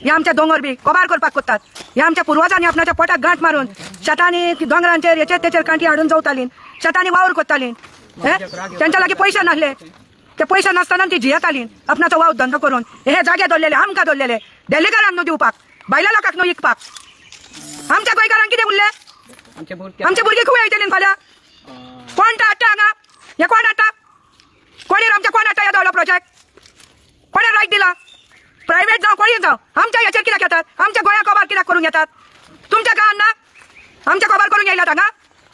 हे आमच्या दोंगर बी कोबार करपाक कोत्तात. हे आमच्या पूर्वजांनी आपणाच्या पोटात गांठ मारून शेतांनी दोंगरांचेर हेचेर तेचेर कांटी हाडून जवताली, शेतांनी वावर कोत्ताली. त्यांच्या लागीं पैसे नासले, ते पैसे नासतना ती जियेताली आपणाचो वाव धंदो करून. हे जागे दवरलेले आमकां दवरलेले, दिल्लीकारांक न्हू दिवपाक, भायल्या लोकांक न्हू विकपाक. आमच्या गोंयकारांक कितें उरले? आमचे भुरगे खूब येतली फाल्यां. कोण हाडटा हांगा? हे कोण हाडटा? कोणी आमच्या कोण हाडटा? येदवलो प्रोजेक्ट कोणी रायट दिला? प्रायव्हेट जावं कोणी जावं आमच्या हेचेर कित्याक येतात? आमच्या गोंया कबार कित्याक करून येतात? तुमच्या गांवांत ना आमच्या कबार करून येयल्यात हांगा?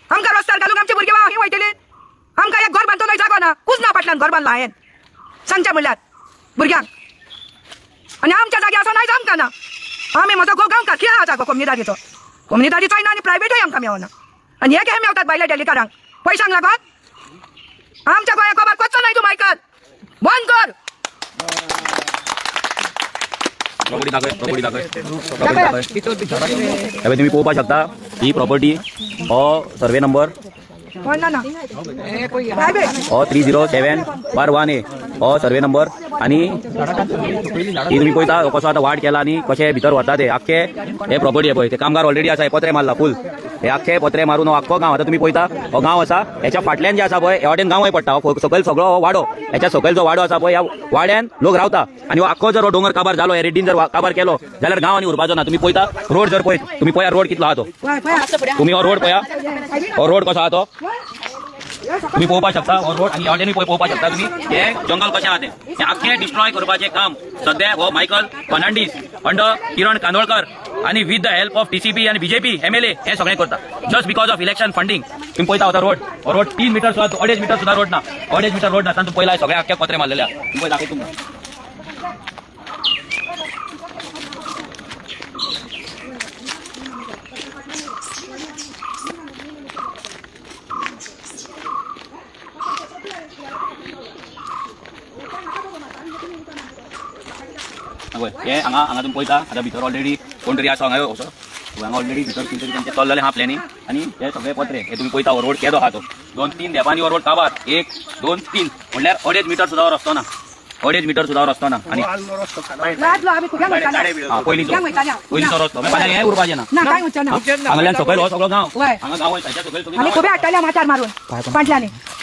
आमकां रस्त्यार घालून आमचे भुरगे वाव वयतली. आमकां एक घर बांदून जागो ना, कुजना फाटल्यान घर बांदलां हांवें सांगचें म्हणल्यार भुरग्यांक. आनी आमच्या जागी असो नायच आमकां ना. आमी म्हजो गांवकार कित्याक आसा गो कम्युनिदारीचो? कम्युनिदारीचोय ना आनी प्रायव्हेटूय आमकां मेळना. आनी हे मेवतात भायल्या दिल्लीकारांक पयशांक लागोन. आमच्या गोंया कबार कोचो नाय तूं मायकल, बंद कर. तुम्ही पळोवपाक शकता ही प्रॉपर्टी हो सर्वे नंबर हो 30/7/1A हो सर्वे नंबर. आणि ही तुम्ही पळयता कसो आतां वाड केला आनी कशें भितर वता ते आख्खे हे प्रॉपर्टी पळय ते कामगार ऑलरेडी आसा, हे पत्रे मारला फूल. हे आख्खे पत्रे मारून हो आख्खो गांव आतां तुम्ही पळयता हो गांव आसा. ह्याच्या फाटल्यान जे आसा पळय ह्या वाटेन गांवय पडटा. हो सकयल सगळो हो वाडो, ह्याच्या सकयल जो वाडो आसा पळय ह्या वाड्यान लोक रावता. आणि हो आख्खो जर हो डोंगर काबार जालो, हे रेड्डीन जर काबार केलो जाल्यार गांव आनी उरपाचो ना. तुम्ही पळयता रोड जर पळयत तुम्ही पळया रोड कितलो आहा तो. तुम्ही हो रोड पळया, हो रोड कसो आहा तो तुम्ही पळोवपाक शकता. हो रोड आनी वाटेन पळोवपाक शकता तुम्ही हे जंगल कशें आहा ते आख्खे डिस्ट्रॉय करपाचें काम सध्या हो मायकल फर्नांडीस अंडर किरण कांदोळकर आणि with the help of TCP आणि BJP MLA हे सगळें करता. Just because of election funding. तुम्ही पळयता होता रोड, हो रोड 3 मीटर सुद्धा 2.5 मीटर सुद्धा रोड ना, 2.5 मीटर रोड नासतना तुम्ही पळयला सगळे आख्खे पत्रे मारलेले आहा. तुम्ही दाखय तुमकां हे हांगा तुम्ही पळयता आतां भितर ऑलरेडी कोण तरी आसा हांगा हांगा ऑलरेडी भितर कितें तरी तेंचे चल्लेलें आहा प्लॅनिंग. आनी हे सगळे पत्रे हे तुम्ही पळयता हो रोड केदो आहा तो 2-3 देपांनी हो रोड काबार 1, 2, 3 म्हणल्यार 2.5 मीटर सुद्धा रस्तो ना, 2.5 मीटर सुद्धा रस्तो ना. आणि पयलींचो रस्तो फाल्यां हें उरपाचें ना. हांगाल्यान सकयल हो सगळो गांव, हांगा गांव सकयल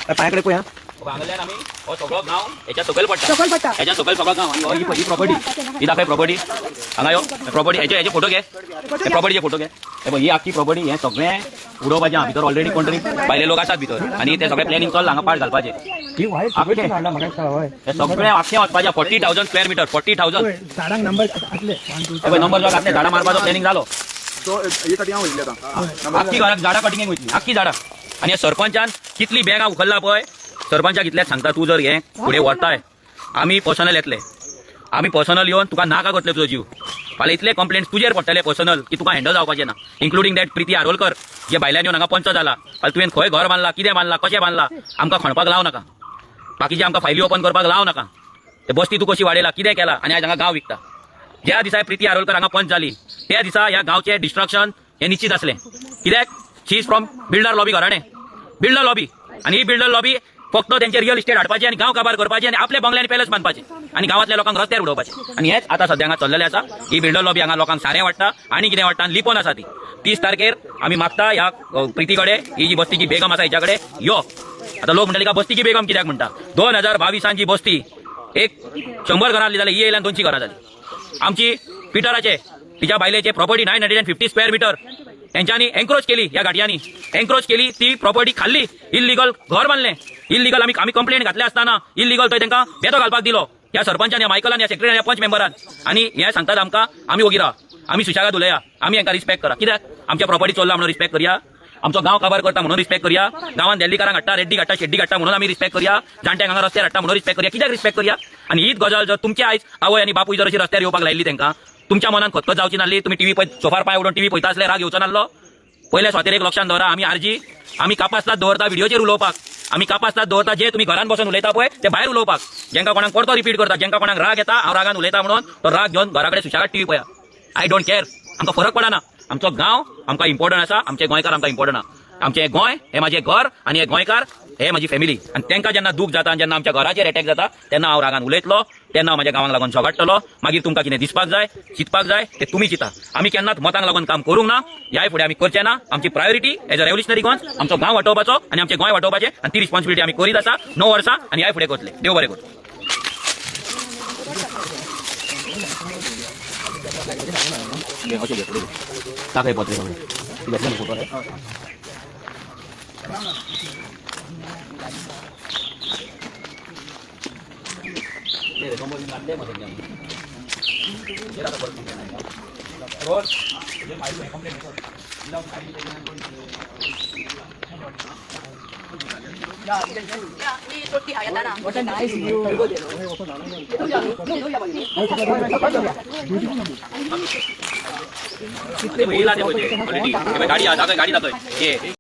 पांय कडेन पळया हांगाल्यान आमी हो सगळो गांव हेच्या सकयल पडटा, हेच्या सकयल सगळो गांव. आणि ही प्रॉपर्टी ही दाखय प्रॉपर्टी हांगा यो प्रॉपर्टी हेचे फोटो घे, हे प्रॉपर्टीचे फोटो घे. हे ही आख्खी प्रॉपर्टी हे सगळें उडोवपाचें आहा. भितर ऑलरेडी कोण तरी भायले लोक आसात भितर आनी ते सगळे प्लॅनिंग चल्ला हांगा पाड घालपाचें. हे सगळे आख्खे वचपाचें 40,000 स्क्वेअर मीटर 40,000 नंबर जो घातले झाडां मारपाचो प्लॅनिंग जालो. आख्खी घराक झाडां कटिंगेक वयतली आख्खी झाडां. आनी सरपंचान कितली बॅगां उखल्ला पळय सरपंचाक इतलेंच सांगता तूं जर हें फुडें व्हरताय आमी पर्सनल येतले, आमी पर्सनल येवन तुका नाका करतले तुजो जीव. फाल्यां इतले कंप्लेंट्स तुजेर पडटले पर्सनल की तुका हँडल जावपाचें ना. इन्क्लुडींग दॅट प्रिती आरोलकर जे भायल्यान येवन हांगा पंच जाला. फाल्यां तुवें खंय घर बांदलां, कितें बांदलां, कशें बांदलां आमकां खणपाक लाव नाका. बाकीचे आमकां फायली ओपन करपाक लाव नाका. ते बस्ती तूं कशी वाडयला, कितें केला आनी आयज हांगा गांव विकता. ज्या दिसा प्रिती आरोलकर हांगा पंच जाली त्या दिसा ह्या गांवचें डिस्ट्रक्शन हें निश्चित आसलें. कित्याक she is from builder lobby घराणें, बिल्डर लॉबी. आनी ही बिल्डर लॉबी फक्त त्यांचे रियल इस्टेट हाडपाचे आनी गांव काबार करपाचे आनी आपल्या बंगल्यानी पॅलेस बांदपाचे आनी गांवांतल्या लोकांक रस्त्यार उडोवपाचे. आनी हेच आतां सद्या हांगा चल्लेलें आसा. ही बिल्डर लॉबी हांगा लोकांक सारें वाडटा आनी कितें वाडटा आनी लिपोवन आसा ती. 30 तारखेर आमी मागता ह्या प्रिती कडेन ही जी बस्तीची बेगम आसा हेच्या कडेन यो. आतां लोक म्हणटले का बस्तीची बेगम कित्याक म्हणटा? 2022 जी बस्ती एक 100 घरां जाली जाल्यार ही येयल्यान 200 घरां जाली. आमची पिटराचे तिच्या बायलेचे प्रॉपर्टी 950 स्क्वेअर मीटर त्यांच्यानी एन्क्रोच केली, या गाडयांनी एन्क्रोच केली, ती प्रॉपर्टी खाल्ली, इल्लीगल घर बांधलें. इल्लीगल आमी कंप्लेंट घातले असताना इल्लीगल थंय तांकां बेतो घालपाक दिलो ह्या सरपंचान, ह्या मायकलान, ह्या सेक्रेटरी, ह्या पंच मेंबरान. आनी हे सांगतात आमकां आमी वोगी राहा, आमी सुशागाद उलया, आमी हांकां रिस्पेक्ट करा. कित्याक आमच्या प्रॉपर्टी चल्ला म्हणून रिस्पेक्ट करया, आमचो गांव काबार करता म्हणून रिस्पेक्ट करया, गांवांत दिल्लीकारांक हाडटा, रेड्डी हाडटा, शेड्डी हाडटा म्हणून आमी रिस्पेक्ट करया, जाणट्यांक हांगा रस्त्यार हाडटा म्हणून रिस्पेक्ट करया. कित्याक रिस्पेक्ट करया? आनी हीच गजाल जर तुमच्या आयज आवय आनी बापूय जर अशी रस्त्यार येवपाक लायिल्ली तांकां, तुमच्या मनान खतखत जावची नासली. तुम्ही टीव्ही सोफार पाय उडोवन टीव्ही पळयता आसले राग येवचो नासलो. पयल्या स्वातेर एक लक्षांत दवरा, आमी आरजी आमी कापासतात दवरता व्हिडिओचेर उलोवपाक, आमी कापासतात दवरता जे तुम्ही घरान बसून उलयता पळय ते भायर उलोवपाक. जेंका कोणाक परतो रिपीट करता, जेंका कोणाक राग येता हांव रागान उलयता म्हणून तो राग घेवन घरा कडेन सुशागाद टीव्ही पळया. आय डोंट केअर, आमकां फरक पडना. आमचो गांव आमकां इम्पॉर्टंट आसा, आमचे गोंयकार आमकां इम्पॉर्टंट आसा. आमचें गोंय हें म्हाजें घर आनी हे गोंयकार हे माझी फॅमिली आणि त्यांना जेन्ना दुख जाता जेन्ना आमच्या घराचेर अटॅक जाता तेन्ना हांव रागान उलयतलो तेन्ना हांव म्हाज्या गांवांक लागून झगडटलो मागीर तुमकां कितें दिसपाक जाय चिंतपाक जाय ते तुमी चिंता आमी केन्नाच मतांक लागून काम करूंक ना ह्या फुडें आमी करचे ना आमची प्रायोरिटी एज अ रेव्होल्युशनरी गोंस आमचो गांव वाटोवपाचो आनी आमचें गोंय वाटोवपाचें आनी ती रिस्पॉन्सिबिलिटी आमी करीत आसा 9 वर्सां आनी ह्या फुडें करतले देव बरें करूं ताकय पत्रे फोटो गाडी गाडी जातोय